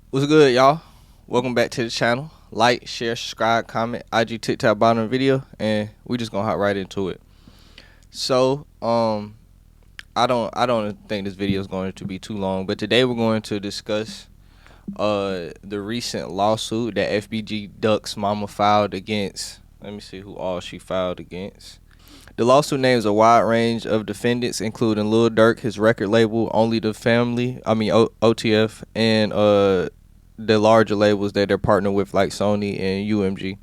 What's good, y'all? Welcome back to the channel. Like, share, subscribe, comment, IG, TikTok, bottom of the video, and we just gonna hop right into it. So, I don't think this video is going to be too long, but today we're going to discuss the recent lawsuit that FBG Duck's mama filed against. Let me see who all she filed against. The lawsuit names a wide range of defendants, including Lil Durk, his record label, Only the Family, OTF, and the larger labels that they're partnered with, like Sony and UMG.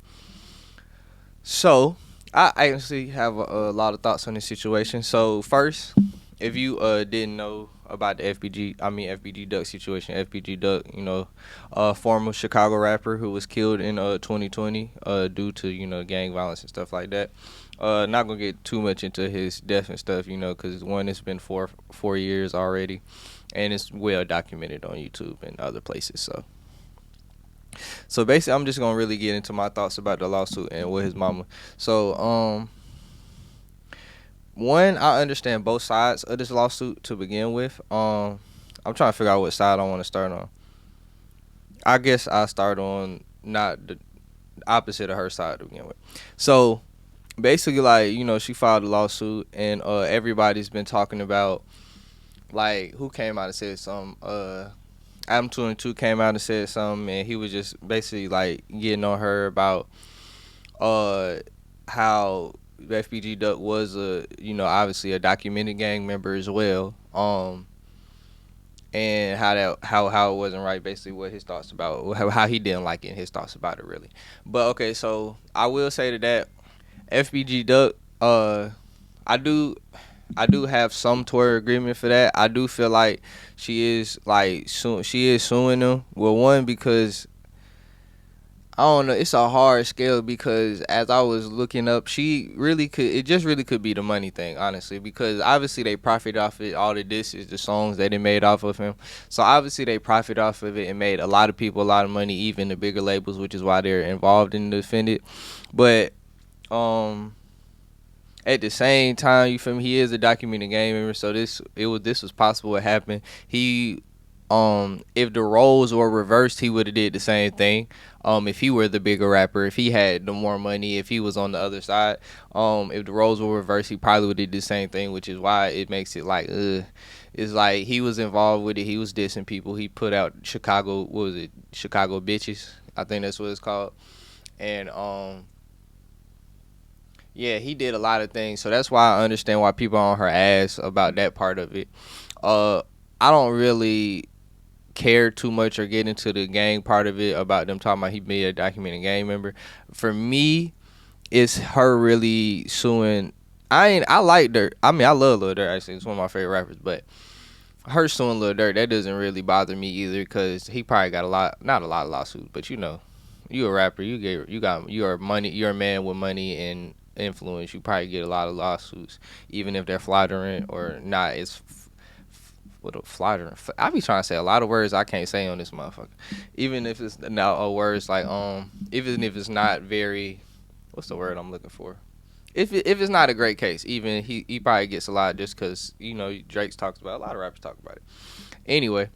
So I actually have a lot of thoughts on this situation. So first, if you didn't know about the FBG Duck situation, FBG Duck, a former Chicago rapper who was killed in 2020 due to gang violence and stuff like that. Not gonna get too much into his death and stuff, because one, it's been four years already, and it's well documented on YouTube and other places. So basically, I'm just gonna really get into my thoughts about the lawsuit and what his mama. So one, I understand both sides of this lawsuit to begin with. I'm trying to figure out what side I want to start on. I guess I start on not the opposite of her side to begin with. So basically, like, she filed a lawsuit, and everybody's been talking about, like, who came out and said something. Adam 22 came out and said something, and he was just basically like getting on her about how FBG Duck was obviously a documented gang member as well. And how it wasn't right, basically what his thoughts about how he didn't like it and his thoughts about it really. But okay, so I will say to that, FBG Duck, I do have some toward agreement for that. I do feel like she is suing them. Well, one, because I don't know, it's a hard scale, because as I was looking up, it just really could be the money thing, honestly, because obviously they profit off it. All of this is the songs that they made off of him. So obviously they profit off of it and made a lot of people a lot of money, even the bigger labels, which is why they're involved in the defendant. But at the same time, you feel me? He is a documented gang member, so this was possible. It happened. If the roles were reversed, he would have did the same thing. If he were the bigger rapper, if he had the more money, if he was on the other side, if the roles were reversed, he probably would have did the same thing. Which is why it makes it like, it's like he was involved with it. He was dissing people. He put out Chicago, what was it? Chicago Bitches, I think that's what it's called, and yeah, he did a lot of things, so that's why I understand why people are on her ass about that part of it. I don't really care too much or get into the gang part of it about them talking about he be a documented gang member. For me, it's her really suing. I like Dirt. I mean, I love Lil Dirt. Actually, it's one of my favorite rappers. But her suing Lil Dirt, that doesn't really bother me either, because he probably got not a lot of lawsuits, but you a rapper, you're money, you're a man with money and influence. You probably get a lot of lawsuits, even if they're flattering or not. It's what a flattering. I be trying to say a lot of words I can't say on this motherfucker. Even if it's now words like even if it's not very, what's the word I'm looking for? If it's not a great case, even he probably gets a lot just because Drake's talks about it, a lot of rappers talk about it. Anyway,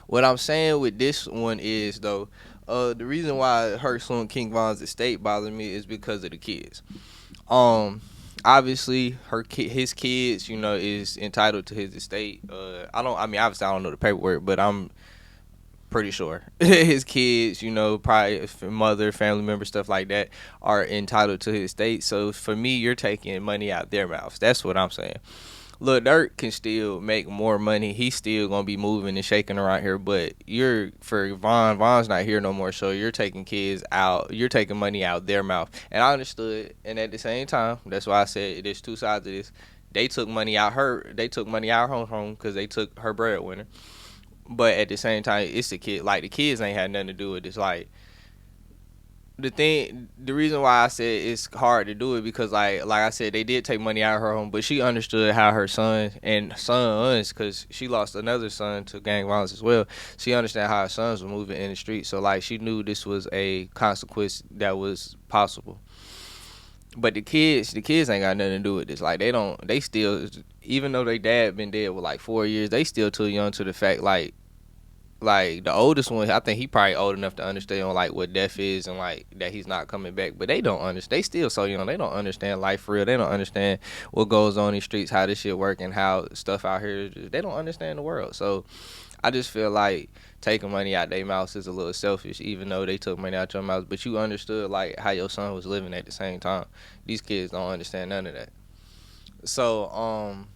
what I'm saying with this one is, though, the reason why her suing King Von's estate bothers me is because of the kids. Obviously his kids, is entitled to his estate. Obviously I don't know the paperwork, but I'm pretty sure his kids, probably mother, family member, stuff like that, are entitled to his estate. So for me, you're taking money out their mouths. That's what I'm saying. Lil Durk can still make more money. He's still gonna be moving and shaking around here. But for Von's not here no more. So you're taking kids out. You're taking money out their mouth. And I understood. And at the same time, that's why I said there's two sides of this. They took money out her. They took money out her home because they took her breadwinner. But at the same time, it's the kid. Like, the kids ain't had nothing to do with this. Like, the reason why I said it's hard to do it, because like I said, they did take money out of her home, but she understood how her sons, because she lost another son to gang violence as well. She understood how her sons were moving in the street, so like she knew this was a consequence that was possible. But the kids ain't got nothing to do with this. Like, they still, even though their dad been dead with like 4 years, they still too young to the fact, like, like the oldest one, I think he probably old enough to understand like what death is and like that he's not coming back. But they don't understand. They still so young. They don't understand life for real. They don't understand what goes on in these streets, how this shit work, and how stuff out here. They don't understand the world. So I just feel like taking money out their mouth is a little selfish, even though they took money out your mouth. But you understood like how your son was living at the same time. These kids don't understand none of that. So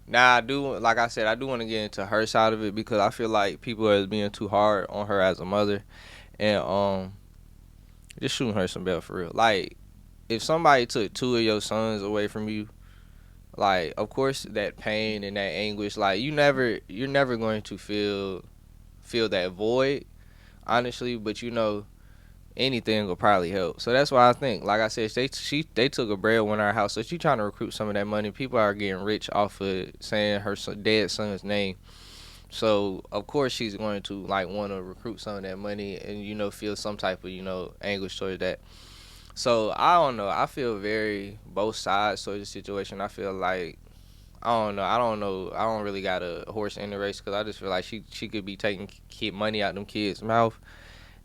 now I do, like I said, I do want to get into her side of it because I feel like people are being too hard on her as a mother, and just shooting her some belt for real. Like if somebody took two of your sons away from you, like of course that pain and that anguish, like you're never going to feel that void, honestly. But anything will probably help. So that's why I think, like I said, they took a breadwinner out of her house, so she trying to recruit some of that money. People are getting rich off of saying her dead son's name. So of course she's going to like want to recruit some of that money and feel some type of anguish towards that. So I don't know. I feel very both sides towards the situation. I feel like I don't know. I don't know. I don't really got a horse in the race because I just feel like she could be taking money out them kids' mouth,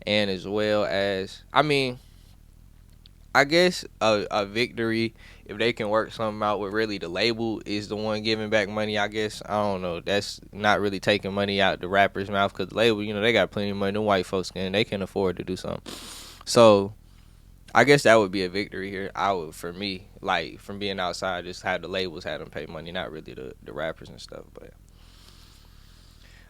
and as well as I guess a victory if they can work something out with really the label is the one giving back money. I guess I don't know. That's not really taking money out the rapper's mouth because the label, they got plenty of money. The white folks can afford to do something. So I guess that would be a victory here. I would, for me, like from being outside, just have the labels had them pay money, not really the rappers and stuff. But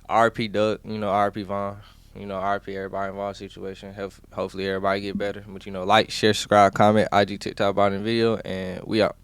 RP Duck, RP Vaughn. RP everybody involved situation. Hopefully everybody get better. But like, share, subscribe, comment, IG, TikTok about the video, and we out.